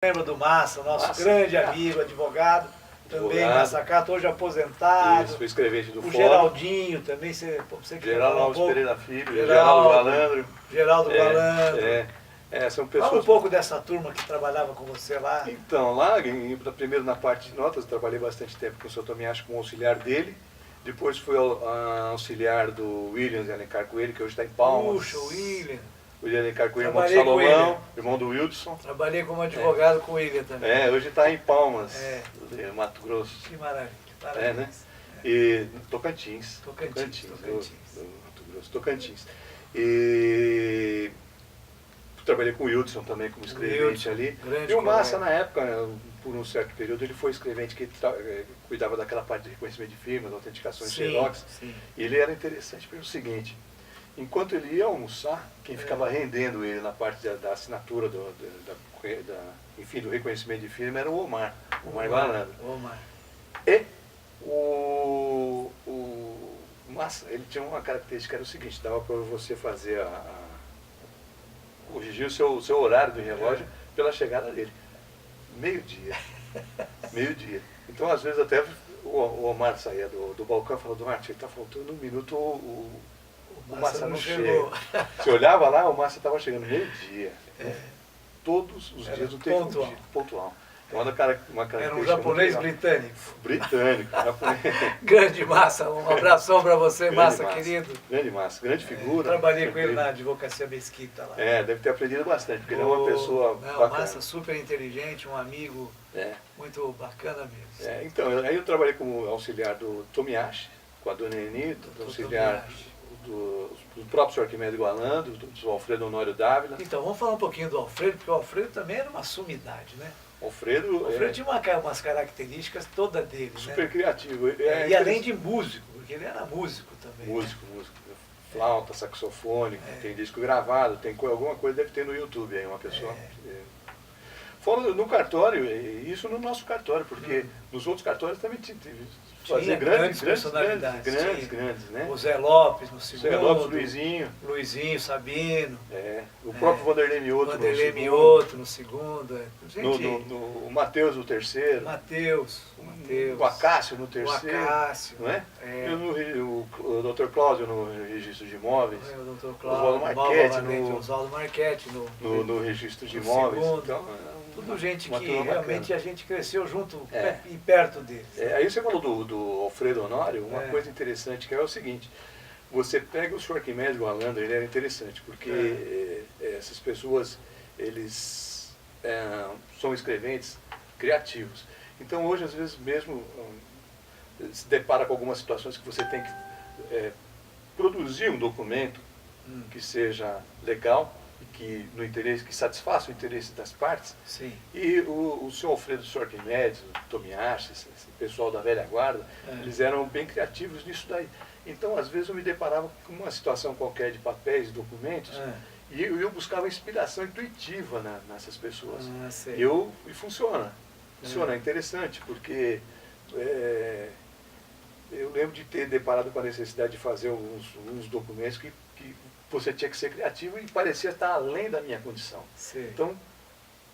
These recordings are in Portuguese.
Lembra do Massa, nosso Massa, grande amigo, advogado, também Massacato, hoje aposentado. Isso, foi escrevente do o Fórum. Geraldinho também, você que Geraldo falou um Alves pouco. Pereira Filho, Geraldo Galandro. Geraldo Galandro. São pessoas... Fala um pouco dessa turma que trabalhava com você lá. Então, lá, primeiro na parte de notas, eu trabalhei bastante tempo com o Sr. Tomiachi como auxiliar dele. Depois fui auxiliar do Williams e Alencar Coelho, que hoje está em Palmas. Puxa, o William. O William Alencar Coelho, irmão do Salomão, irmão do Wilson. Trabalhei como advogado com o William também. Hoje está em Palmas, Mato Grosso. Que maravilha, parabéns. Né? E Tocantins. Do Mato Grosso, Tocantins. E trabalhei com o Wilson também como escrevente ali. E o Massa, na época, por um certo período, ele foi escrevente que cuidava daquela parte de reconhecimento de firmas, autenticações xerox. E ele era interessante pelo seguinte: enquanto ele ia almoçar, quem ficava rendendo ele na parte da assinatura, enfim, do reconhecimento de firma era o Omar Galandro. E o Massa, ele tinha uma característica, era o seguinte: dava para você fazer corrigir o seu horário do relógio pela chegada dele. Meio-dia. Meio-dia. Então, às vezes, até o Omar saía do balcão e falava: Duarte, está faltando um minuto, o Massa não chegou. Você olhava lá, o Massa estava chegando meio-dia. Todos os dias, não teve um dia pontual. Uma característica. Era um japonês britânico. Japonês. Grande Massa, um abração para você, Massa, querido. Grande Massa, grande figura. Trabalhei com ele na advocacia Mesquita lá. Deve ter aprendido bastante, porque ele é uma pessoa bacana. Massa super inteligente, um amigo muito bacana mesmo. Então, aí eu trabalhei como auxiliar do Tomiachi, com a dona Eni, do auxiliar do próprio Sr. Arquimedes Galandro, do Alfredo Honório Dávila. Então, vamos falar um pouquinho do Alfredo, porque o Alfredo também era uma sumidade, né? O Alfredo tinha umas características toda dele, super criativo. E além de músico, porque ele era músico também. Músico. Flauta, saxofone, tem disco gravado, tem alguma coisa, deve ter no YouTube aí, uma pessoa. Fora no cartório, isso no nosso cartório, porque nos outros cartórios também fazia grandes personalidades. Grandes, né? O Zé Lopes no segundo. Zé Lopes, Luizinho, Sabino. O próprio Vanderlei Mioto no segundo. O Matheus no terceiro. O Acácio no terceiro. Não é? O Dr. Cláudio no registro de imóveis. O Dr. Cláudio. Oswaldo Marchetti no registro de imóveis. Então, tudo gente que realmente a gente cresceu junto e perto deles. Aí você falou do Alfredo Honório, uma coisa interessante que é o seguinte: você pega o Sr. Arquimedes Galandro, ele era interessante, porque essas pessoas, eles são escreventes criativos. Então hoje, às vezes mesmo, se depara com algumas situações que você tem que produzir um documento que seja legal, que satisfaça o interesse das partes. Sim. E o senhor Alfredo Arquimedes, o Tomiachi, esse pessoal da velha guarda, eles eram bem criativos nisso daí. Então, às vezes, eu me deparava com uma situação qualquer de papéis e documentos, e eu buscava inspiração intuitiva nessas pessoas. E funciona. Funciona, é interessante, porque eu lembro de ter deparado com a necessidade de fazer uns documentos que você tinha que ser criativo e parecia estar além da minha condição. Então,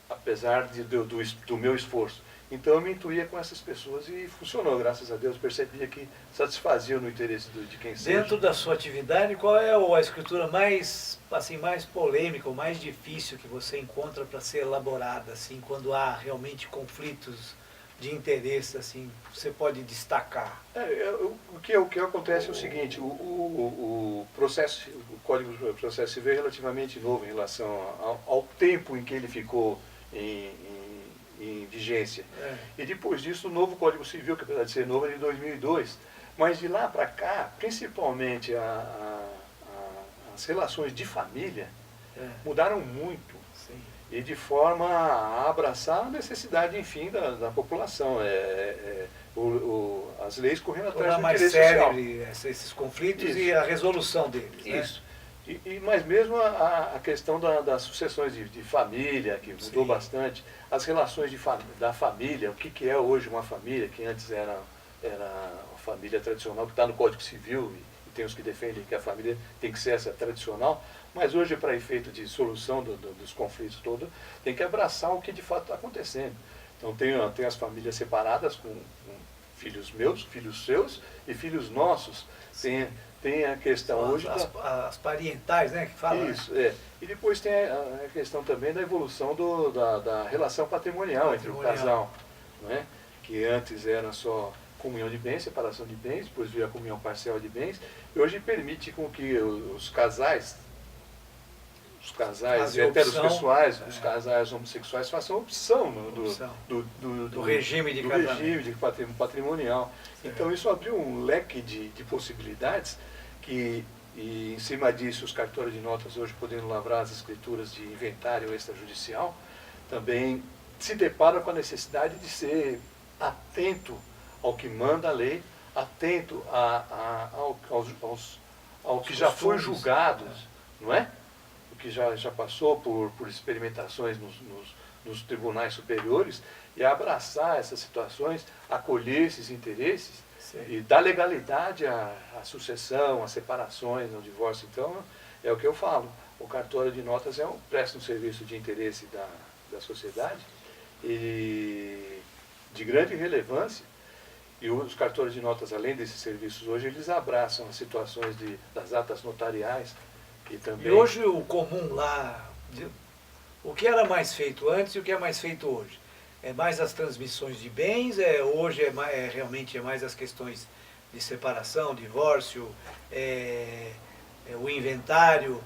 apesar do meu esforço, então eu me intuía com essas pessoas e funcionou, graças a Deus. Percebia que satisfazia no interesse de quem seja. Dentro da sua atividade, qual é a escritura mais polêmica, ou mais difícil que você encontra para ser elaborada, assim, quando há realmente conflitos de interesse, assim, você pode destacar? O que acontece é o seguinte: o Código de Processo Civil é relativamente novo em relação ao tempo em que ele ficou em vigência. E depois disso, o novo Código Civil, que apesar de ser novo, é de 2002, mas de lá para cá, principalmente as relações de família mudaram muito. E de forma a abraçar a necessidade, enfim, da população. As leis correndo atrás do interesse social. Esses conflitos e a resolução deles. Isso. Mas mesmo a questão das sucessões de família, que mudou bastante, as relações da família, o que é hoje uma família, que antes era a família tradicional, que está no Código Civil, e tem os que defendem que a família tem que ser essa tradicional, Mas hoje, para efeito de solução dos conflitos todos, tem que abraçar o que de fato está acontecendo. Então tem as famílias separadas com filhos meus, filhos seus e filhos nossos. Tem a questão hoje... As parentais, né, que falam. Isso, E depois tem a questão também da evolução da relação patrimonial entre o casal, não é? Que antes era só comunhão de bens, separação de bens, depois veio a comunhão parcial de bens, e hoje permite com que os casais heterossexuais, os casais homossexuais façam opção do regime de patrimonial. Então isso abriu um leque de possibilidades e em cima disso os cartórios de notas hoje podendo lavrar as escrituras de inventário extrajudicial, também se deparam com a necessidade de ser atento ao que manda a lei, atento ao que já foi julgado, não é? O que já passou por experimentações nos tribunais superiores, e abraçar essas situações, acolher esses interesses, sim, e dar legalidade à sucessão, às separações, ao divórcio. Então, é o que eu falo, o cartório de notas presta um serviço de interesse da sociedade e de grande relevância, e os cartórios de notas, além desses serviços hoje, eles abraçam as situações das atas notariais, e também... E hoje o comum lá, o que era mais feito antes e o que é mais feito hoje? É mais as transmissões de bens, hoje realmente é mais as questões de separação, divórcio, o inventário,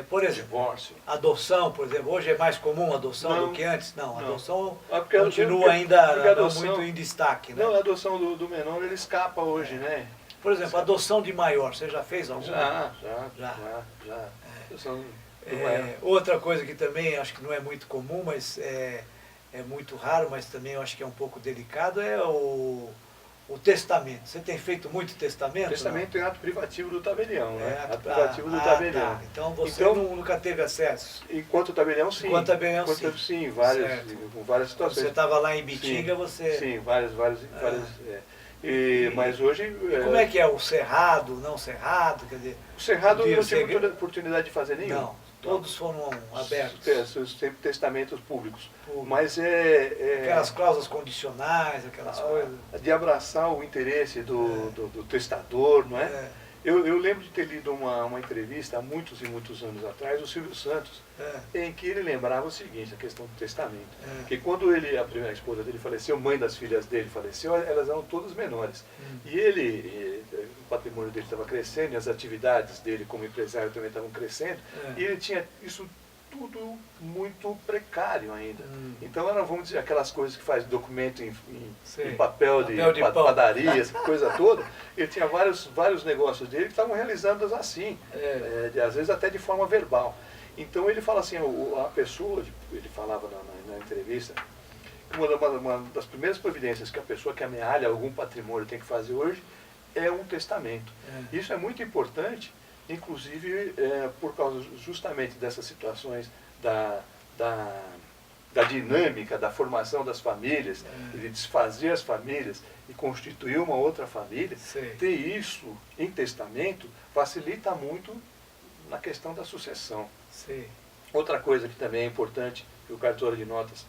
por exemplo, divórcio, adoção, por exemplo, hoje é mais comum a adoção do que antes? Não, a adoção porque continua ainda não muito em destaque, né? Não, a adoção do menor ele escapa hoje, né? Por exemplo, a adoção de maior, você já fez alguma? Já. Adoção do maior. Outra coisa que também acho que não é muito comum, mas é muito raro, mas também eu acho que é um pouco delicado, é o testamento. Você tem feito muito testamento? Testamento é ato privativo do tabelião, né? Ato privativo do tabelião. Tá. Então você nunca teve acesso? Enquanto tabelião, sim. Enquanto tabelião, sim. Sim, com várias situações. Você estava lá em Bitinga, você... Sim, várias. Mas hoje... E como é que é o cerrado, não cerrado? Quer dizer, o cerrado eu não tive oportunidade de fazer nenhum. Não. Todos foram abertos? Sempre testamentos públicos. Mas aquelas cláusulas condicionais, aquelas coisas. De abraçar o interesse do testador, não é? Eu lembro de ter lido uma entrevista há muitos e muitos anos atrás, do Silvio Santos, em que ele lembrava o seguinte, a questão do testamento. Que quando a primeira esposa dele faleceu, mãe das filhas dele faleceu, elas eram todas menores. E o patrimônio dele estava crescendo, e as atividades dele como empresário também estavam crescendo, e ele tinha isso tudo muito precário ainda. Então eram, vamos dizer, aquelas coisas que faz documento em papel de padaria, essa coisa toda. Ele tinha vários negócios dele que estavam realizando assim, às vezes até de forma verbal. Então ele fala assim, a pessoa, ele falava na entrevista, que uma das primeiras providências que a pessoa que amealha algum patrimônio tem que fazer hoje é um testamento. Isso é muito importante, inclusive por causa justamente dessas situações da dinâmica, da formação das famílias, de desfazer as famílias e constituir uma outra família. Ter isso em testamento facilita muito na questão da sucessão. Outra coisa que também é importante que o cartório de notas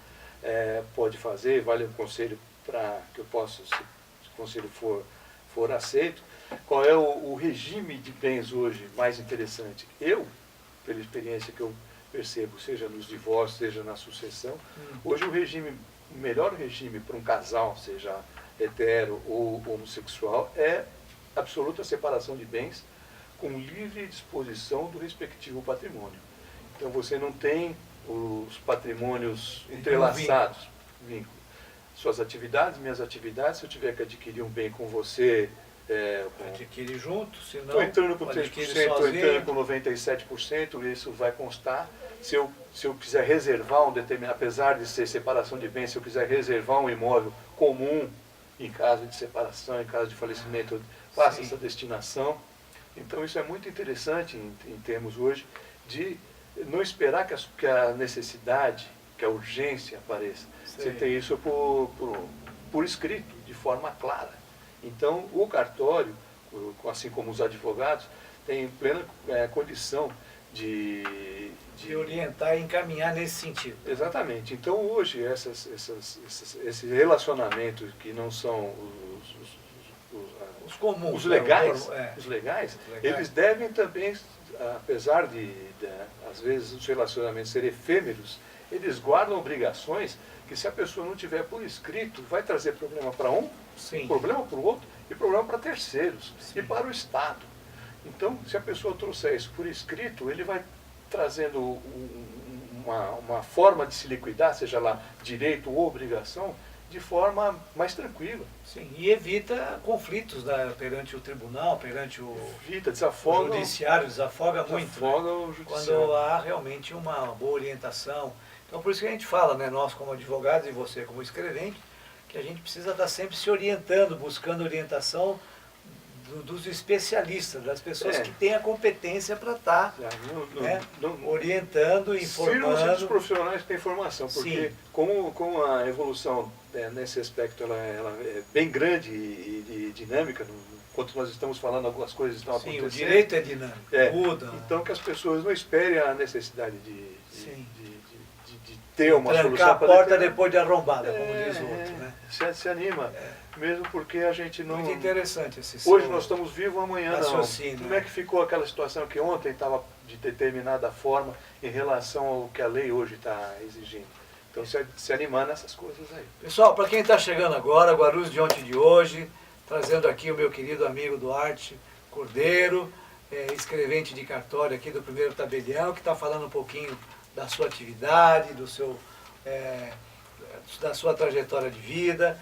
pode fazer, vale um conselho para que eu possa, se o conselho for aceito, qual é o regime de bens hoje mais interessante? Pela experiência que eu percebo, seja nos divórcios, seja na sucessão, hoje o melhor regime para um casal, seja hetero ou homossexual, é absoluta separação de bens com livre disposição do respectivo patrimônio. Então você não tem os patrimônios entrelaçados, vínculo. Suas atividades, minhas atividades, se eu tiver que adquirir um bem com você... adquirir junto, senão... Estou entrando com 3%, estou entrando com 97%, isso vai constar. Se eu quiser reservar apesar de ser separação de bens, se eu quiser reservar um imóvel comum, em caso de separação, em caso de falecimento, eu faço essa destinação. Então isso é muito interessante em termos hoje de não esperar que a necessidade, que a urgência apareça. Você tem isso por escrito, de forma clara. Então, o cartório, assim como os advogados, tem plena condição de orientar e encaminhar nesse sentido. Exatamente. Então hoje esse relacionamento que não são os comuns, os legais, né? os legais, eles devem também, apesar de às vezes os relacionamentos serem efêmeros, eles guardam obrigações que, se a pessoa não tiver por escrito, vai trazer problema para um, Sim. problema para o outro e problema para terceiros. Sim. E para o Estado. Então, se a pessoa trouxer isso por escrito, ele vai trazendo uma forma de se liquidar, seja lá direito ou obrigação, de forma mais tranquila. Sim, e evita conflitos perante o tribunal, perante o desafoga, o judiciário, desafoga muito. Desafoga o judiciário. Quando há realmente uma boa orientação. Então, por isso que a gente fala, né, nós como advogados e você como escrevente, que a gente precisa estar sempre se orientando, buscando orientação dos especialistas, das pessoas que têm a competência para estar orientando, informando. Sirvam-se dos profissionais que têm formação, porque como a evolução nesse aspecto ela é bem grande e dinâmica, enquanto nós estamos falando, algumas coisas estão acontecendo. O direito é dinâmico, muda. Então que as pessoas não esperem a necessidade de ter uma solução. Trancar a porta depois de arrombada, como diz o outro. Né? Se anima, mesmo porque a gente não... Muito interessante esse Hoje nós estamos vivos, amanhã não. raciocínio. Como é que ficou aquela situação que ontem estava de determinada forma em relação ao que a lei hoje está exigindo? Então se animar nessas coisas aí. Pessoal, para quem está chegando agora, Guarulhos de ontem e de hoje, trazendo aqui o meu querido amigo Duarte Cordeiro, escrevente de cartório aqui do Primeiro Tabelião, que está falando um pouquinho da sua atividade, da sua trajetória de vida.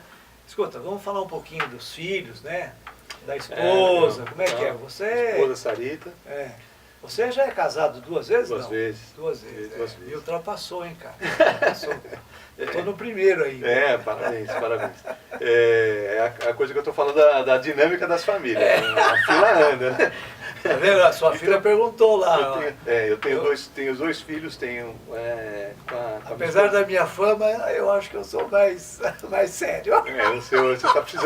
Escuta, vamos falar um pouquinho dos filhos, né? Da esposa, como é que é? Você... Esposa Sarita. Você já é casado 2 vezes? Duas vezes. Duas vezes. Duas vezes. E ultrapassou, hein, cara? Ultrapassou. Eu estou no primeiro aí. Parabéns. É a coisa que eu estou falando da dinâmica das famílias. A fila anda, né? Tá vendo? A sua filha perguntou lá. Eu tenho os dois filhos, tenho... Apesar da minha fama, eu acho que eu sou mais sério. Você está precisando